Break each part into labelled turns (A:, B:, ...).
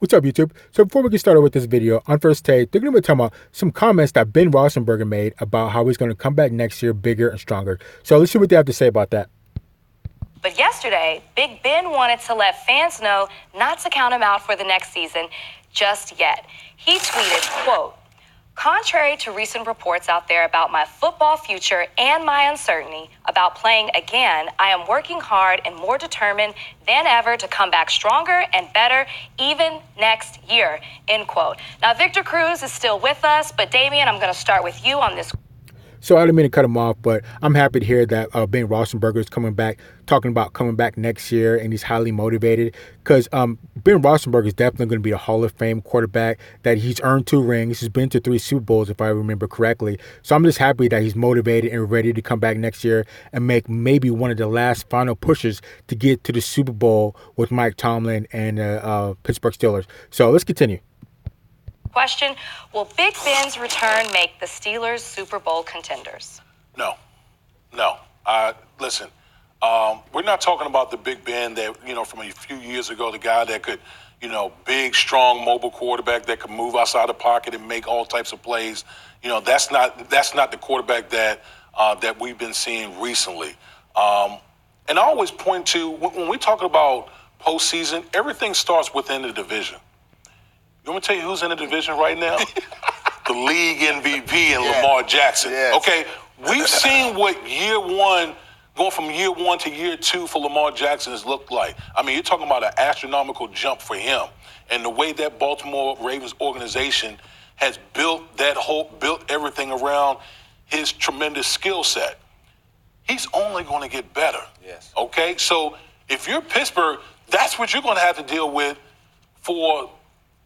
A: What's up, YouTube? So before we get started with this video, on First Take, they're going to be talking about some comments that Ben Roethlisberger made about how he's going to come back next year bigger and stronger. So let's see what they have to say about that.
B: But yesterday, Big Ben wanted to let fans know not to count him out for the next season just yet. He tweeted, quote, "Contrary to recent reports out there about my football future and my uncertainty about playing again, I am working hard and more determined than ever to come back stronger and better even next year," end quote. Now, Victor Cruz is still with us, but Damian, I'm going to start with you on this.
A: So I didn't mean to cut him off, but I'm happy to hear that Ben Roethlisberger is coming back, talking about coming back next year, and he's highly motivated because Ben Roethlisberger is definitely going to be a Hall of Fame quarterback, that he's earned 2 rings. He's been to 3 Super Bowls, if I remember correctly. So I'm just happy that he's motivated and ready to come back next year and make maybe one of the last final pushes to get to the Super Bowl with Mike Tomlin and Pittsburgh Steelers. So let's continue.
B: Question, will Big Ben's return make the Steelers Super Bowl contenders?
C: No. Listen, we're not talking about the Big Ben that, from a few years ago, the guy that could, big, strong, mobile quarterback that could move outside the pocket and make all types of plays. That's not the quarterback that we've been seeing recently. And I always point to, when we talk about postseason, everything starts within the division. You want me to tell you who's in the division right now? The league MVP and Lamar Jackson. Yes. Okay, we've seen what going from year 1 to year 2 for Lamar Jackson has looked like. I mean, you're talking about an astronomical jump for him. And the way that Baltimore Ravens organization has built everything around his tremendous skill set. He's only going to get better. Yes. Okay, so if you're Pittsburgh, that's what you're going to have to deal with for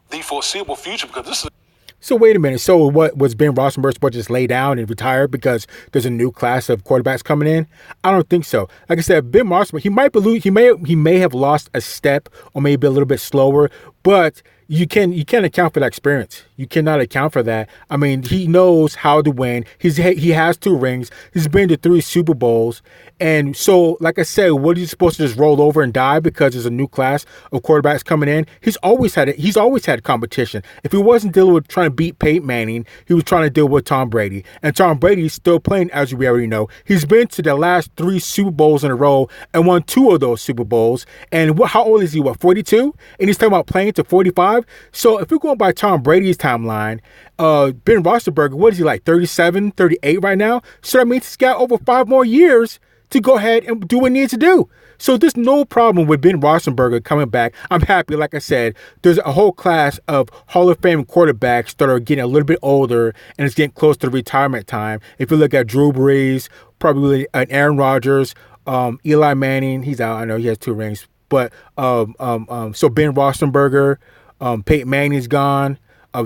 C: the foreseeable future, because this is.
A: So wait a minute. So what was Ben Roethlisberger supposed to just lay down and retire because there's a new class of quarterbacks coming in? I don't think so. Like I said, Ben Roethlisberger, he may have lost a step or maybe a little bit slower, but you can't account for that experience. You cannot account for that. I mean, he knows how to win. He has 2 rings. He's been to 3 Super Bowls. And so, like I said, what are you supposed to just roll over and die because there's a new class of quarterbacks coming in? He's always had competition. If he wasn't dealing with trying to beat Peyton Manning, he was trying to deal with Tom Brady. And Tom Brady's still playing, as we already know. He's been to the last 3 Super Bowls in a row and won 2 of those Super Bowls. And how old is he? 42? And he's talking about playing to 45? So if we're going by Tom Brady's timeline, Ben Roethlisberger, what is he, like 37, 38 right now? So that means he's got over 5 more years to go ahead and do what he needs to do. So there's no problem with Ben Roethlisberger coming back. I'm happy. Like I said, there's a whole class of Hall of Fame quarterbacks that are getting a little bit older and it's getting close to retirement time. If you look at Drew Brees, probably Aaron Rodgers, Eli Manning, he's out. I know he has 2 rings. But so Ben Roethlisberger, Peyton Manning's gone.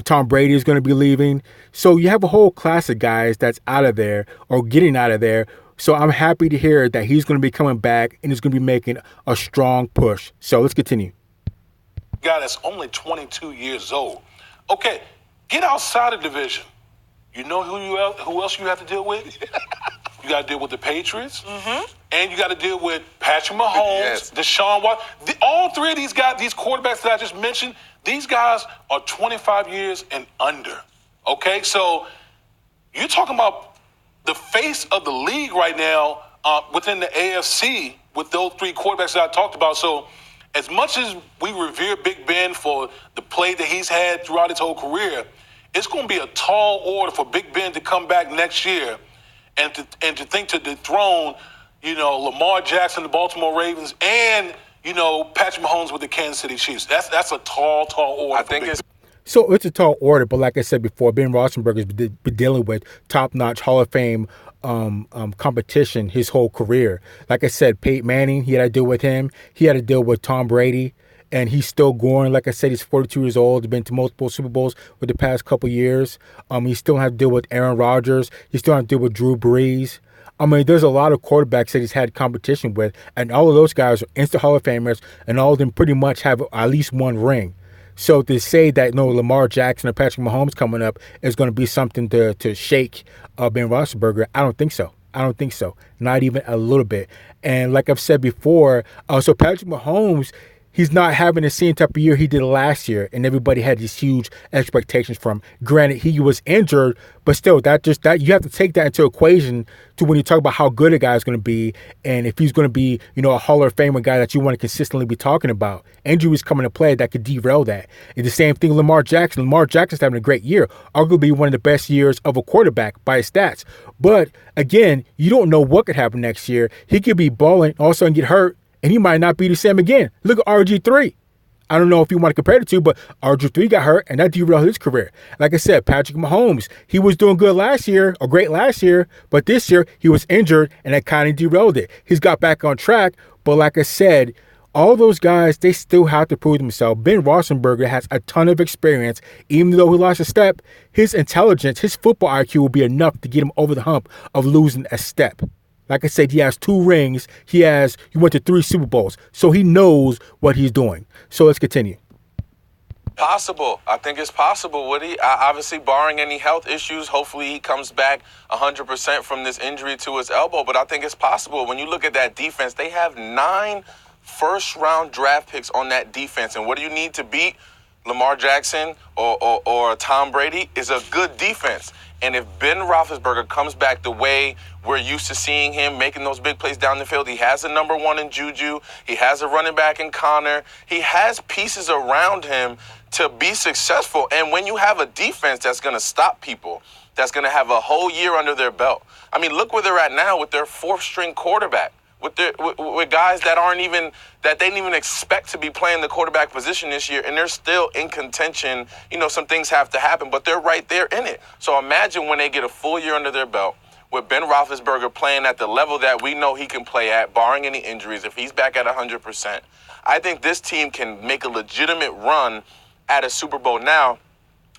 A: Tom Brady is going to be leaving. So you have a whole class of guys that's out of there or getting out of there. So I'm happy to hear that he's going to be coming back and he's going to be making a strong push. So let's continue.
C: Guy that's only 22 years old. Okay, get outside of division. You know who else you have to deal with? You got to deal with the Patriots. Mm-hmm. And you got to deal with Patrick Mahomes, yes. Deshaun Watson. All 3 of these guys, these quarterbacks that I just mentioned, these guys are 25 years and under. Okay, so you're talking about the face of the league right now within the AFC with those 3 quarterbacks that I talked about. So as much as we revere Big Ben for the play that he's had throughout his whole career, it's going to be a tall order for Big Ben to come back next year and to think to dethrone, Lamar Jackson, the Baltimore Ravens, and, Patrick Mahomes with the Kansas City Chiefs. That's a tall order. I think it's.
A: So it's a tall order, but like I said before, Ben Roethlisberger has been dealing with top-notch Hall of Fame competition his whole career. Like I said, Peyton Manning, he had to deal with him. He had to deal with Tom Brady, and he's still going. Like I said, he's 42 years old. He's been to multiple Super Bowls with the past couple years. He still has to deal with Aaron Rodgers. He still has to deal with Drew Brees. I mean, there's a lot of quarterbacks that he's had competition with, and all of those guys are instant Hall of Famers, and all of them pretty much have at least 1 ring. So to say that Lamar Jackson or Patrick Mahomes coming up is going to be something to shake Ben Roethlisberger, I don't think so. Not even a little bit. And like I've said before, so Patrick Mahomes, he's not having the same type of year he did last year, and everybody had these huge expectations from him. Granted, he was injured, but still, that you have to take that into equation to when you talk about how good a guy is going to be, and if he's going to be, a Hall of Famer guy that you want to consistently be talking about. Injuries come into play that could derail that. And the same thing with Lamar Jackson. Lamar Jackson's having a great year, arguably one of the best years of a quarterback by his stats. But again, you don't know what could happen next year. He could be balling, all of a sudden get hurt, and he might not be the same again. Look at RG3. I don't know if you want to compare the two, but RG3 got hurt, and that derailed his career. Like I said, Patrick Mahomes, he was doing good last year, or great last year, but this year he was injured, and that kind of derailed it. He's got back on track, but like I said, all those guys, they still have to prove themselves. Ben Roethlisberger has a ton of experience. Even though he lost a step, his intelligence, his football IQ will be enough to get him over the hump of losing a step. Like I said, he has 2 rings. He went to 3 Super Bowls. So he knows what he's doing. So let's continue.
D: Possible. I think it's possible, Woody. Obviously, barring any health issues, hopefully he comes back 100% from this injury to his elbow. But I think it's possible. When you look at that defense, they have 9 first-round draft picks on that defense. And what do you need to beat Lamar Jackson or Tom Brady is a good defense. And if Ben Roethlisberger comes back the way we're used to seeing him making those big plays down the field, he has a number 1 in Juju. He has a running back in Connor. He has pieces around him to be successful. And when you have a defense that's going to stop people, that's going to have a whole year under their belt. I mean, look where they're at now with their 4th-string quarterback. With guys that they didn't even expect to be playing the quarterback position this year, and they're still in contention. Some things have to happen, but they're right there in it. So imagine when they get a full year under their belt with Ben Roethlisberger playing at the level that we know he can play at, barring any injuries, if he's back at 100%. I think this team can make a legitimate run at a Super Bowl. Now,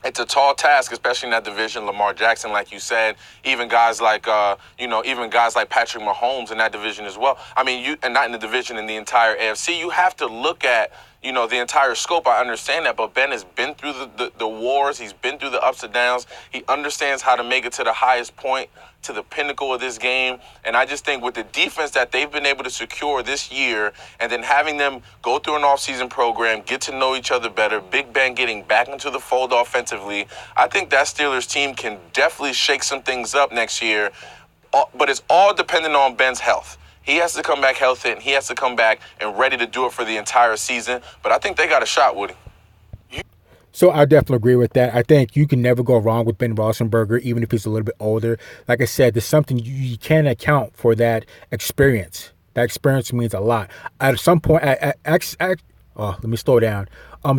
D: it's a tall task, especially in that division. Lamar Jackson, like you said, even guys like Patrick Mahomes in that division as well. I mean, and not in the division, in the entire AFC. You have to look at, the entire scope. I understand that, but Ben has been through the wars. He's been through the ups and downs. He understands how to make it to the highest point, to the pinnacle of this game. And I just think with the defense that they've been able to secure this year, and then having them go through an offseason program, get to know each other better, Big Ben getting back into the fold offensively, I think that Steelers team can definitely shake some things up next year. But it's all dependent on Ben's health. He has to come back healthy, and he has to come back and ready to do it for the entire season. But I think they got a shot, Woody.
A: So I definitely agree with that. I think you can never go wrong with Ben Roethlisberger, even if he's a little bit older. Like I said, there's something you can't account for, that experience. That experience means a lot. At some point, let me slow down.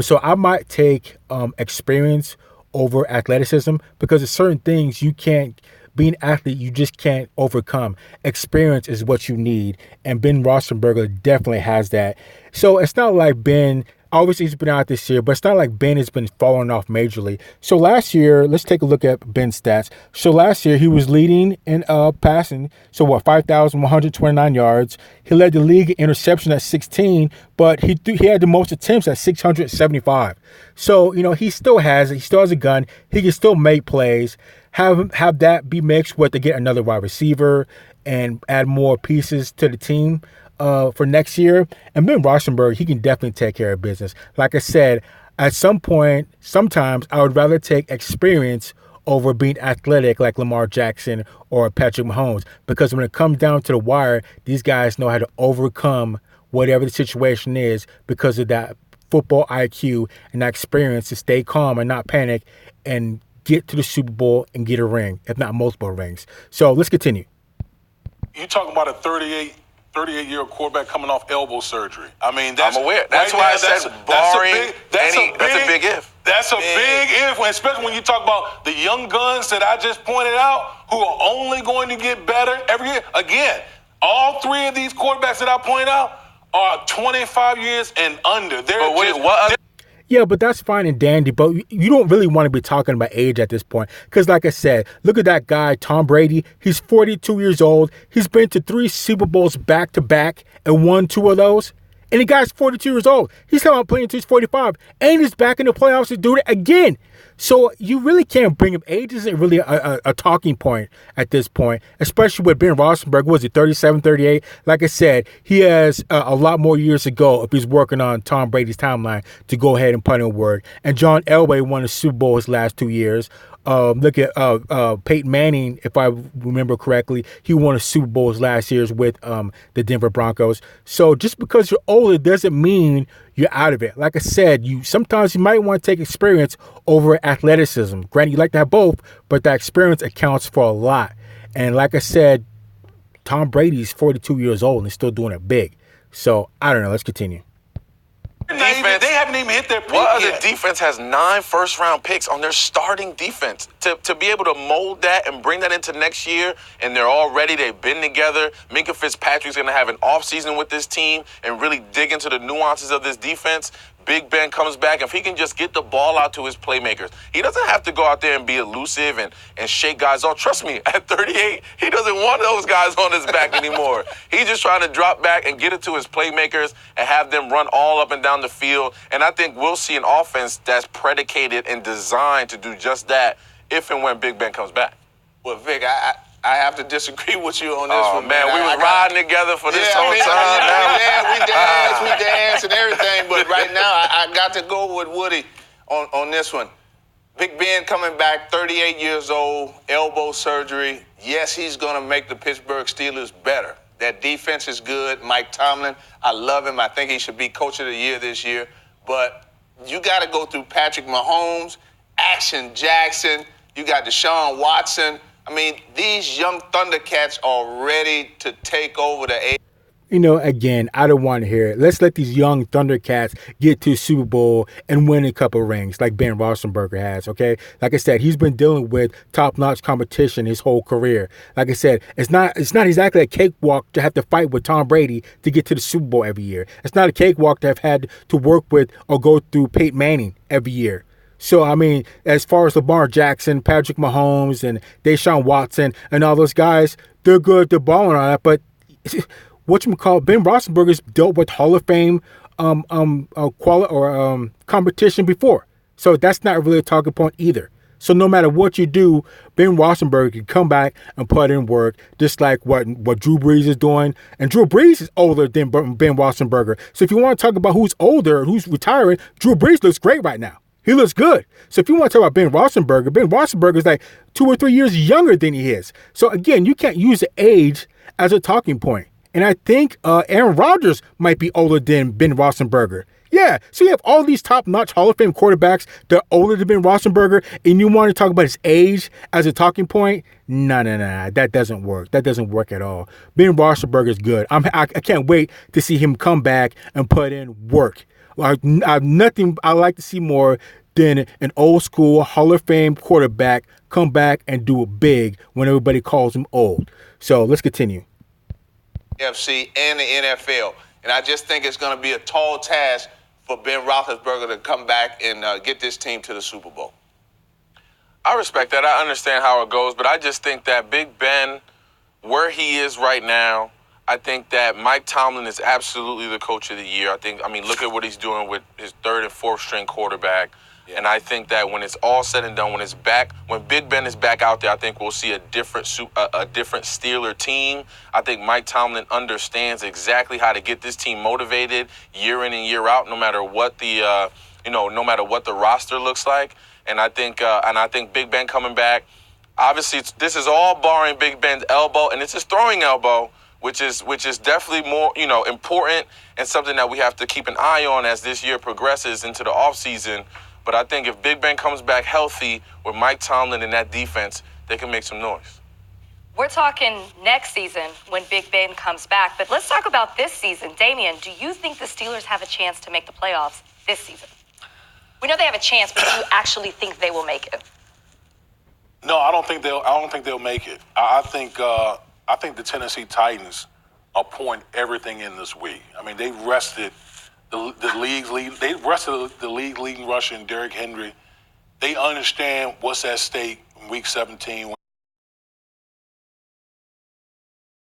A: So I might take experience over athleticism, because there's certain things you can't. Being an athlete, you just can't overcome. Experience is what you need, and Ben Roethlisberger definitely has that. So it's not like Ben, obviously he's been out this year, but it's not like Ben has been falling off majorly. So last year, let's take a look at Ben's stats. So last year, he was leading in passing. So 5,129 yards. He led the league in interception at 16, but he had the most attempts at 675. So, he still has a gun. He can still make plays. Have that be mixed with to get another wide receiver and add more pieces to the team for next year. And Ben Roethlisberger, he can definitely take care of business. Like I said, at some point, sometimes I would rather take experience over being athletic like Lamar Jackson or Patrick Mahomes, because when it comes down to the wire, these guys know how to overcome whatever the situation is because of that football IQ and that experience to stay calm and not panic and get to the Super Bowl and get a ring, if not multiple rings. So let's continue.
C: You talking about a 38-year-old quarterback coming off elbow surgery. I mean,
D: I'm aware. That's why I said barring that's a big if.
C: That's a big if, especially when you talk about the young guns that I just pointed out, who are only going to get better every year. Again, all 3 of these quarterbacks that I point out are 25 years and under.
A: Yeah, but that's fine and dandy, but you don't really want to be talking about age at this point. Because like I said, look at that guy, Tom Brady. He's 42 years old. He's been to 3 Super Bowls back-to-back and won 2 of those. And the guy's 42 years old. He's talking about playing until he's 45. And he's back in the playoffs to do it again. So you really can't bring him. Age isn't really a talking point at this point, especially with Ben Roethlisberger. Was he 37, 38? Like I said, he has a lot more years to go if he's working on Tom Brady's timeline to go ahead and put in word. And John Elway won a Super Bowl his last 2 years. Look at Peyton Manning, if I remember correctly. He won a Super Bowl his last years with the Denver Broncos. So just because you're older doesn't mean you're out of it. Like I said, sometimes you might want to take experience over athleticism. Granted, you like to have both, but that experience accounts for a lot. And like I said, Tom Brady's 42 years old and still doing it big. So I don't know. Let's continue.
C: They haven't even hit their peak
D: What
C: yet.
D: other defense has 9 first-round picks on their starting defense? To be able to mold that and bring that into next year, and they're all ready, they've been together. Minka Fitzpatrick's going to have an offseason with this team and really dig into the nuances of this defense. Big Ben comes back. If he can just get the ball out to his playmakers, he doesn't have to go out there and be elusive and shake guys off. Trust me, at 38, he doesn't want those guys on his back anymore. He's just trying to drop back and get it to his playmakers and have them run all up and down the field. And I think we'll see an offense that's predicated and designed to do just that if and when Big Ben comes back.
E: Well, Vic, I have to disagree with you on this one,
D: man. We was riding together for this whole time.
E: We danced and everything, but right now I got to go with Woody on this one. Big Ben coming back, 38 years old, elbow surgery. Yes, he's going to make the Pittsburgh Steelers better. That defense is good. Mike Tomlin, I love him. I think he should be Coach of the Year this year. But you got to go through Patrick Mahomes, Action Jackson. You got Deshaun Watson. I mean, these young Thundercats are ready to take over the A.
A: Again, I don't want to hear it. Let's let these young Thundercats get to Super Bowl and win a couple rings like Ben Roethlisberger has, okay? Like I said, he's been dealing with top-notch competition his whole career. Like I said, it's not exactly a cakewalk to have to fight with Tom Brady to get to the Super Bowl every year. It's not a cakewalk to have had to work with or go through Peyton Manning every year. So, I mean, as far as Lamar Jackson, Patrick Mahomes, and Deshaun Watson, and all those guys, they're good, they're balling on that. But whatchamacallit, Ben Roethlisberger's dealt with Hall of Fame competition before. So that's not really a talking point either. So no matter what you do, Ben Roethlisberger can come back and put in work, just like what Drew Brees is doing. And Drew Brees is older than Ben Roethlisberger. So if you want to talk about who's older, who's retiring, Drew Brees looks great right now. He looks good. So if you want to talk about Ben Roethlisberger is like 2 or 3 years younger than he is. So again, you can't use the age as a talking point. And I think Aaron Rodgers might be older than Ben Roethlisberger. Yeah, so you have all these top-notch Hall of Fame quarterbacks that are older than Ben Roethlisberger, and you want to talk about his age as a talking point? No, that doesn't work. That doesn't work at all. Ben Roethlisberger is good. I can't wait to see him come back and put in work. Like, nothing I like to see more than an old school Hall of Fame quarterback come back and do it big when everybody calls him old. So let's continue.
E: NFC and the NFL. And I just think it's going to be a tall task for Ben Roethlisberger to come back and get this team to the Super Bowl.
D: I respect that. I understand how it goes, but I just think that Big Ben, where he is right now, I think that Mike Tomlin is absolutely the coach of the year. I mean, look at what he's doing with his 3rd and 4th string quarterback. Yeah. And I think that when it's all said and done, when Big Ben is back out there, I think we'll see a different Steeler team. I think Mike Tomlin understands exactly how to get this team motivated year in and year out, no matter what the roster looks like. And I think Big Ben coming back. Obviously, this is all barring Big Ben's elbow, and it's his throwing elbow, which is definitely more, important and something that we have to keep an eye on as this year progresses into the offseason. But I think if Big Ben comes back healthy with Mike Tomlin and that defense, they can make some noise.
B: We're talking next season when Big Ben comes back, but let's talk about this season. Damian, do you think the Steelers have a chance to make the playoffs this season? We know they have a chance, but do you actually think they will make it?
C: No, I don't think they'll make it. I think the Tennessee Titans are pouring everything in this week. I mean, they rested the league's lead. They rested the league leading rusher in Derrick Henry. They understand what's at stake in Week 17.